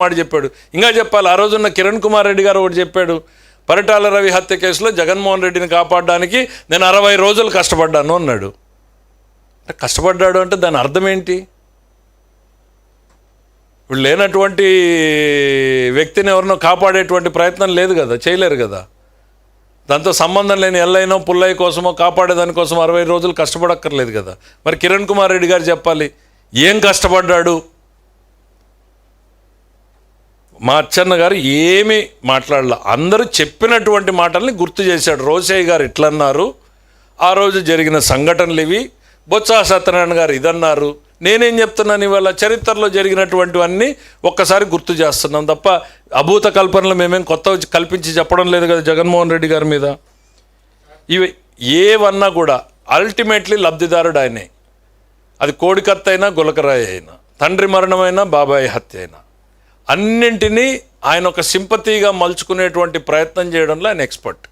మాట చెప్పాడు. ఇంకా చెప్పాలి, ఆ రోజున్న కిరణ్ కుమార్ రెడ్డి గారు ఒకటి చెప్పాడు, పరిటాల రవి హత్య కేసులో జగన్మోహన్ రెడ్డిని కాపాడడానికి నేను 60 రోజులు కష్టపడ్డాను అన్నాడు. కష్టపడ్డాడు అంటే దాని అర్థం ఏంటి? ఇప్పుడు లేనటువంటి వ్యక్తిని ఎవరినో కాపాడేటువంటి ప్రయత్నం లేదు కదా, చేయలేరు కదా. దాంతో సంబంధం లేని ఎల్లైనో పుల్లయ్య కోసమో కాపాడేదానికోసం 60 రోజులు కష్టపడక్కర్లేదు కదా. మరి కిరణ్ కుమార్ రెడ్డి గారు చెప్పాలి ఏం కష్టపడ్డాడు. మా అచ్చన్న గారు ఏమీ మాట్లాడాల, అందరూ చెప్పినటువంటి మాటల్ని గుర్తు చేశాడు. రోసయ్య గారు ఇట్లన్నారు, ఆ రోజు జరిగిన సంఘటనలు ఇవి, బొత్స సత్యనారాయణ గారు ఇదన్నారు. నేనేం చెప్తున్నాను, ఇవాళ చరిత్రలో జరిగినటువంటివన్నీ ఒక్కసారి గుర్తు చేస్తున్నాం తప్ప అభూత కల్పనలు మేమేం కొత్త కల్పించి చెప్పడం లేదు కదా జగన్మోహన్ రెడ్డి గారి మీద. ఇవి ఏవన్నా కూడా అల్టిమేట్లీ లబ్ధిదారుడు ఆయనే. అది కోడికత్త అయినా గులకరాయి అయినా, తండ్రి మరణమైనా బాబాయ్ హత్య అయినా, అన్నింటినీ ఆయన ఒక సింపతిగా మలుచుకునేటువంటి ప్రయత్నం చేయడంలో ఆయన ఎక్స్పర్ట్.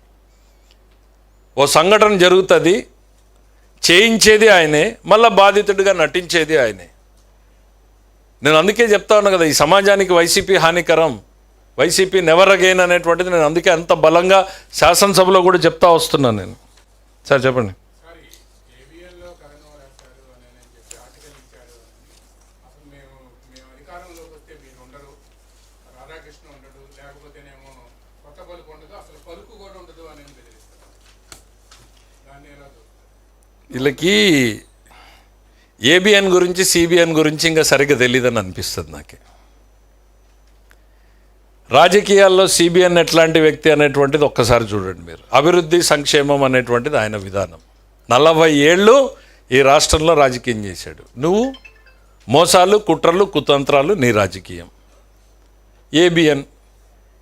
ఓ సంఘటన జరుగుతుంది, చేయించేది ఆయనే, మళ్ళీ బాధితుడిగా నటించేది ఆయనే. నేను అందుకే చెప్తా ఉన్నా కదా, ఈ సమాజానికి వైసీపీ హానికరం, వైసీపీ నెవర్ అగైన్ అనేటువంటిది నేను అందుకే అంత బలంగా శాసనసభలో కూడా చెప్తా వస్తున్నాను నేను. సార్ చెప్పండి. వీళ్ళకి ఏబిఎన్ గురించి సిబిఎన్ గురించి ఇంకా సరిగ్గా తెలియదని అనిపిస్తుంది నాకు. రాజకీయాల్లో సిబిఎన్ ఎట్లాంటి వ్యక్తి అనేటువంటిది ఒక్కసారి చూడండి మీరు. అభివృద్ధి సంక్షేమం అనేటువంటిది ఆయన విధానం. 40 ఏళ్ళు ఈ రాష్ట్రంలో రాజకీయం చేశాడు. నువ్వు మోసాలు, కుట్రలు, కుతంత్రాలు నీ రాజకీయం. ఏబిఎన్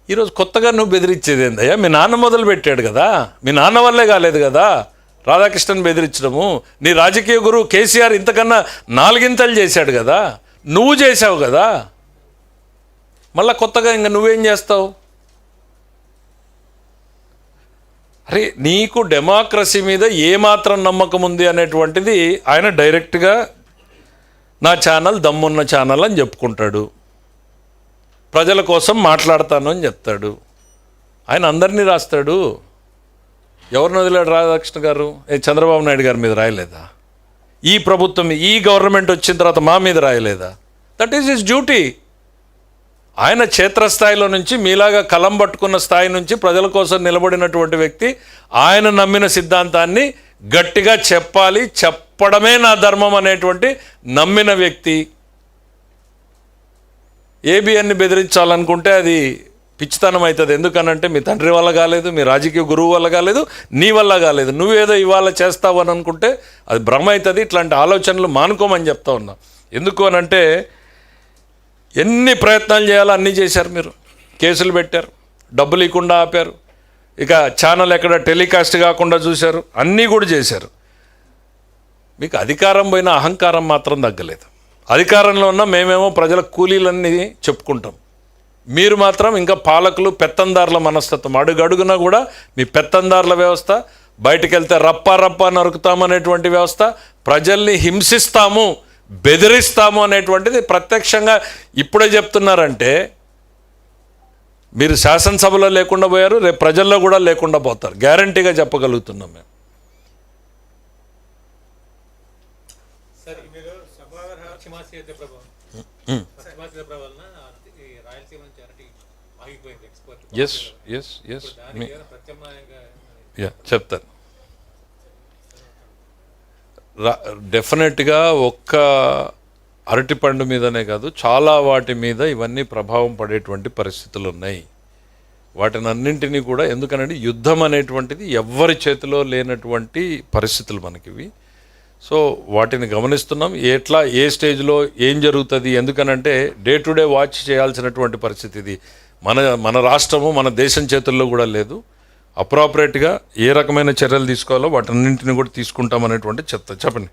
ఈరోజు కొత్తగా నువ్వు బెదిరించేది ఏందయ్యా? మీ నాన్న మొదలు పెట్టాడు కదా, మీ నాన్న వల్లే కాలేదు కదా రాధాకృష్ణన్ బెదిరించడము. నీ రాజకీయ గురువు కేసీఆర్ ఇంతకన్నా 4 ఇంతలు చేశాడు కదా, నువ్వు చేసావు కదా, మళ్ళా కొత్తగా ఇంకా నువ్వేం చేస్తావు? అరే నీకు డెమోక్రసీ మీద ఏమాత్రం నమ్మకం ఉంది అనేటువంటిది ఆయన డైరెక్ట్గా నా ఛానల్ దమ్మున్న ఛానల్ అని చెప్పుకుంటాడు, ప్రజల కోసం మాట్లాడతాను అని చెప్తాడు. ఆయన అందరినీ రాస్తాడు. ఎవరిని వదిలాడు రాధాకృష్ణ గారు? చంద్రబాబు నాయుడు గారి మీద రాయలేదా? ఈ ప్రభుత్వం, ఈ గవర్నమెంట్ వచ్చిన తర్వాత మా మీద రాయలేదా? That is his duty. ఆయన క్షేత్రస్థాయిలో నుంచి మీలాగా కలం పట్టుకున్న స్థాయి నుంచి ప్రజల కోసం నిలబడినటువంటి వ్యక్తి. ఆయన నమ్మిన సిద్ధాంతాన్ని గట్టిగా చెప్పాలి, చెప్పడమే నా ధర్మం అనేటువంటి నమ్మిన వ్యక్తి. ఏబిఎన్ని బెదిరించాలనుకుంటే అది పిచ్చితనం అవుతుంది. ఎందుకనంటే మీ తండ్రి వల్ల కాలేదు, మీ రాజకీయ గురువు వల్ల కాలేదు, నీ వల్ల కాలేదు. నువ్వేదో ఇవాళ చేస్తావు అని అనుకుంటే అది భ్రమ అవుతుంది. ఇట్లాంటి ఆలోచనలు మానుకోమని చెప్తా ఉన్నా. ఎందుకు అనంటే ఎన్ని ప్రయత్నాలు చేయాలో అన్నీ చేశారు మీరు. కేసులు పెట్టారు, డబ్బులు ఇవ్వకుండా ఆపారు, ఇక ఛానల్ ఎక్కడ టెలికాస్ట్ కాకుండా చూశారు, అన్నీ కూడా చేశారు. మీకు అధికారం పోయిన అహంకారం మాత్రం తగ్గలేదు. అధికారంలో ఉన్న మేమేమో ప్రజల కూలీలన్నీ చెప్పుకుంటాం, మీరు మాత్రం ఇంకా పాలకులు, పెత్తందారుల మనస్తత్వం. అడుగడుగునా కూడా మీ పెత్తందారుల వ్యవస్థ, బయటకు వెళ్తే రప్పా నరుకుతామనేటువంటి వ్యవస్థ, ప్రజల్ని హింసిస్తాము, బెదిరిస్తాము అనేటువంటిది ప్రత్యక్షంగా ఇప్పుడే చెప్తున్నారంటే మీరు శాసనసభలో లేకుండా పోయారు, రేపు ప్రజల్లో కూడా లేకుండా పోతారు, గ్యారంటీగా చెప్పగలుగుతున్నాం మేము. చెప్తాను. డెఫినెట్గా ఒక్క అరటిపండు మీదనే కాదు, చాలా వాటి మీద ఇవన్నీ ప్రభావం పడేటువంటి పరిస్థితులు ఉన్నాయి. వాటిని అన్నింటినీ కూడా, ఎందుకనంటే యుద్ధం అనేటువంటిది ఎవ్వరి చేతిలో లేనటువంటి పరిస్థితులు మనకివి. సో వాటిని గమనిస్తున్నాం, ఎట్లా ఏ స్టేజ్లో ఏం జరుగుతుంది. ఎందుకనంటే డే టు డే వాచ్ చేయాల్సినటువంటి పరిస్థితి ఇది. మన రాష్ట్రము, మన దేశం చేతుల్లో కూడా లేదు. అప్రాపరేట్గా ఏ రకమైన చర్యలు తీసుకోవాలో వాటన్నింటిని కూడా తీసుకుంటామనేటువంటి చెప్పండి.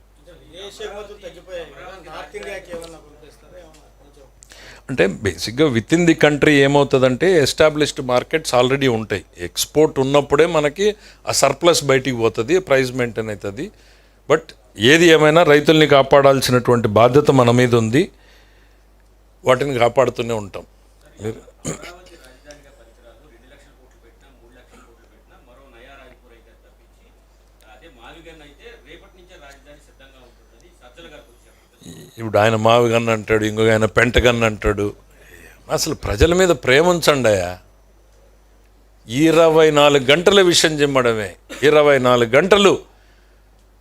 అంటే బేసిక్గా విత్ ఇన్ ది కంట్రీ ఏమవుతుందంటే ఎస్టాబ్లిష్డ్ మార్కెట్స్ ఆల్రెడీ ఉంటాయి. ఎక్స్పోర్ట్ ఉన్నప్పుడే మనకి ఆ సర్ప్లస్ బయటికి పోతుంది, ప్రైస్ మెయింటైన్ అవుతుంది. బట్ ఏది ఏమైనా రైతుల్ని కాపాడాల్సినటువంటి బాధ్యత మన మీద ఉంది, వాటిని కాపాడుతూనే ఉంటాం. మీరు అమరావతి రాజధానిగా పరిసరాలు 2 లక్షల కోట్లు పెట్టినా 3 లక్షల కోట్లు పెట్టినా మరో నయా రాజ్పూర్ అయితే తప్పించి అదే మావిగన్ అయితే రేపటి నుంచే రాజధాని సిద్ధంగా ఉంటుందని సజ్జల గారు వచ్చారు. ఇప్పుడు ఆయన మావిగన్ అంటాడు, ఇంకొక ఆయన పెంటగన్ అంటాడు. అసలు ప్రజల మీద ప్రేమ ఉంచండి. 24 గంటల విషయం చెమ్మడమే, 24 గంటలు.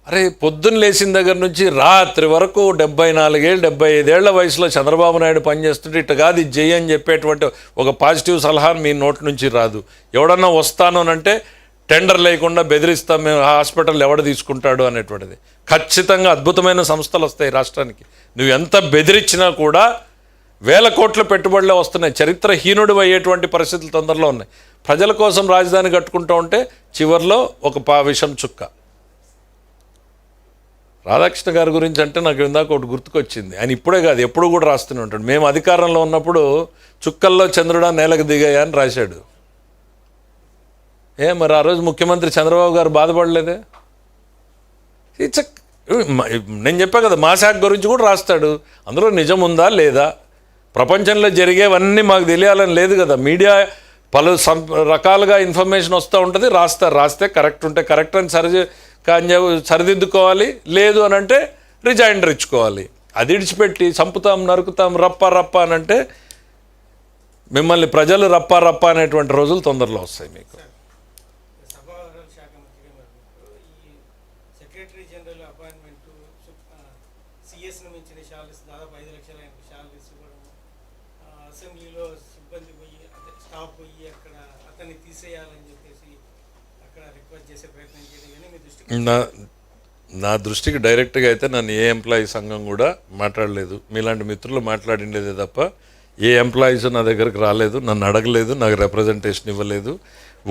అరే పొద్దున్న లేచిన దగ్గర నుంచి రాత్రి వరకు 74 ఏళ్ళు 75 ఏళ్ల వయసులో చంద్రబాబు నాయుడు పనిచేస్తుంటే ఇట్ట కాదు ఇది చెయ్యి అని చెప్పేటువంటి ఒక పాజిటివ్ సలహా మీ నోటి నుంచి రాదు. ఎవడన్నా వస్తాను అంటే టెండర్ లేకుండా బెదిరిస్తాం మేము, హాస్పిటల్ ఎవడు తీసుకుంటాడు అనేటువంటిది. ఖచ్చితంగా అద్భుతమైన సంస్థలు వస్తాయి రాష్ట్రానికి. నువ్వు ఎంత బెదిరించినా కూడా 1000 కోట్ల పెట్టుబడులే వస్తున్నాయి. చరిత్రహీనుడు అయ్యేటువంటి పరిస్థితులు తొందరలో ఉన్నాయి. ప్రజల కోసం రాజధాని కట్టుకుంటూ ఉంటే చివరిలో ఒక విషం చుక్క. రాధాకృష్ణ గారి గురించి అంటే నాకు ఇందాక ఒకటి గుర్తుకొచ్చింది. ఆయన ఇప్పుడే కాదు ఎప్పుడు కూడా రాస్తూనే ఉంటాడు. మేము అధికారంలో ఉన్నప్పుడు చుక్కల్లో చంద్రుడా నేలకు దిగాయా అని రాశాడు. మరి ఆ రోజు ముఖ్యమంత్రి చంద్రబాబు గారు బాధపడలేదే? నేను చెప్పా కదా, మా శాఖ గురించి కూడా రాస్తాడు. అందులో నిజం ఉందా లేదా, ప్రపంచంలో జరిగేవన్నీ మాకు తెలియాలని లేదు కదా. మీడియా పలు రకాలుగా ఇన్ఫర్మేషన్ వస్తూ ఉంటుంది, రాస్తే కరెక్ట్ ఉంటే కరెక్ట్ అని సరిదిద్దుకోవాలి, లేదు అని అంటే రిజైండర్ ఇచ్చుకోవాలి. అది ఇడిచిపెట్టి చంపుతాం నరుకుతాం రప్ప అని అంటే మిమ్మల్ని ప్రజలు రప్ప అనేటువంటి రోజులు తొందరలో వస్తాయి మీకు. అసెంబ్లీలో సిబ్బంది పోయి స్టాఫ్ పోయి అక్కడ అతన్ని తీసేయాలని చెప్పేసి అక్కడ రిక్వెస్ట్ చేసే ప్రయత్నం చేయడం కానీ మీ దృష్టికి నా దృష్టికి డైరెక్ట్గా అయితే నన్ను ఏ ఎంప్లాయీ సంఘం కూడా మాట్లాడలేదు. మీలాంటి మిత్రులు మాట్లాడిండేదే తప్ప ఏ ఎంప్లాయీస్ నా దగ్గరకు రాలేదు, నన్ను అడగలేదు, నాకు రిప్రజెంటేషన్ ఇవ్వలేదు.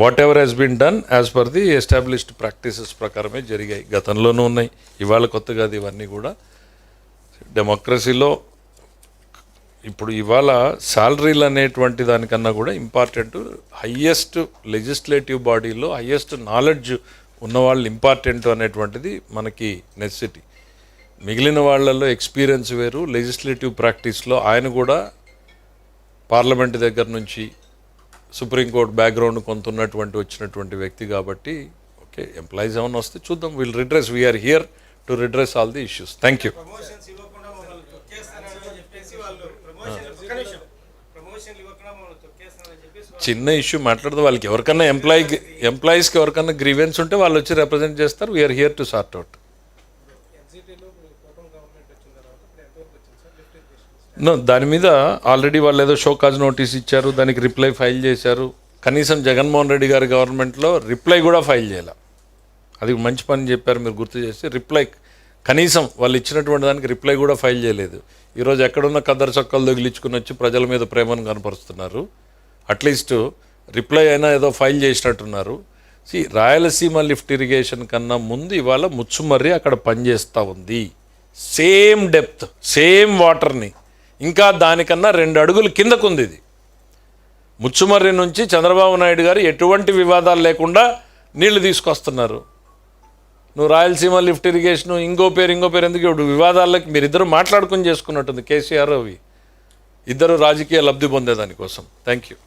Whatever has been done as per the established practices ప్రకారమే జరిగాయి. గతంలోనూ ఉన్నాయి, ఇవాళ కొత్త కాదు ఇవన్నీ కూడా. డెమోక్రసీలో ఇప్పుడు ఇవాళ శాలరీలు అనేటువంటి దానికన్నా కూడా ఇంపార్టెంట్ హయ్యెస్ట్ లెజిస్లేటివ్ బాడీలో హయ్యెస్ట్ నాలెడ్జ్ ఉన్నవాళ్ళు ఇంపార్టెంట్ అనేటువంటిది మనకి నెసెసిటీ. మిగిలిన వాళ్ళల్లో ఎక్స్పీరియన్స్ వేరు. లెజిస్లేటివ్ ప్రాక్టీస్లో ఆయన కూడా పార్లమెంట్ దగ్గర నుంచి సుప్రీంకోర్టు బ్యాక్గ్రౌండ్ కొంత ఉన్నటువంటి వచ్చినటువంటి వ్యక్తి కాబట్టి ఓకే, ఎంప్లాయీస్ ఏమైనా వస్తే చూద్దాం. Will redress, we are here to redress all the issues. Thank you. చిన్న ఇష్యూ మాట్లాడదు వాళ్ళకి ఎవరికన్నా ఎంప్లాయీస్కి ఎవరికన్నా గ్రీవెన్స్ ఉంటే వాళ్ళు వచ్చి రిప్రజెంట్ చేస్తారు. We are here to sort out. No, దాని మీద ఆల్రెడీ వాళ్ళు ఏదో షోకాజ్ నోటీస్ ఇచ్చారు, దానికి రిప్లై ఫైల్ చేశారు. కనీసం జగన్మోహన్ రెడ్డి గారి గవర్నమెంట్లో రిప్లై కూడా ఫైల్ చేయాలి. అది మంచి పని చెప్పారు మీరు గుర్తు చేసి. రిప్లై కనీసం వాళ్ళు ఇచ్చినటువంటి దానికి రిప్లై కూడా ఫైల్ చేయలేదు. ఈరోజు ఎక్కడున్న కద్దరు చొక్కలు తగిలించుకుని వచ్చి ప్రజల మీద ప్రేమను కనపరుస్తున్నారు. అట్లీస్ట్ రిప్లై అయినా ఏదో ఫైల్ చేసినట్టున్నారు. రాయలసీమ లిఫ్ట్ ఇరిగేషన్ కన్నా ముందు ఇవాళ ముచ్చుమర్రి అక్కడ పనిచేస్తూ ఉంది. సేమ్ డెప్త్, సేమ్ వాటర్ని, ఇంకా దానికన్నా 2 అడుగులు కిందకుంది ఇది. ముచ్చుమర్రి నుంచి చంద్రబాబు నాయుడు గారు ఎటువంటి వివాదాలు లేకుండా నీళ్లు తీసుకొస్తున్నారు. నువ్వు రాయలసీమ లిఫ్ట్ ఇరిగేషను ఇంకో పేరు ఎందుకు? ఇప్పుడు వివాదాలకి మీరిద్దరు మాట్లాడుకుని చేసుకున్నట్టుంది కేసీఆర్ అవి ఇద్దరు రాజకీయ లబ్ధి పొందేదానికోసం. Thank you.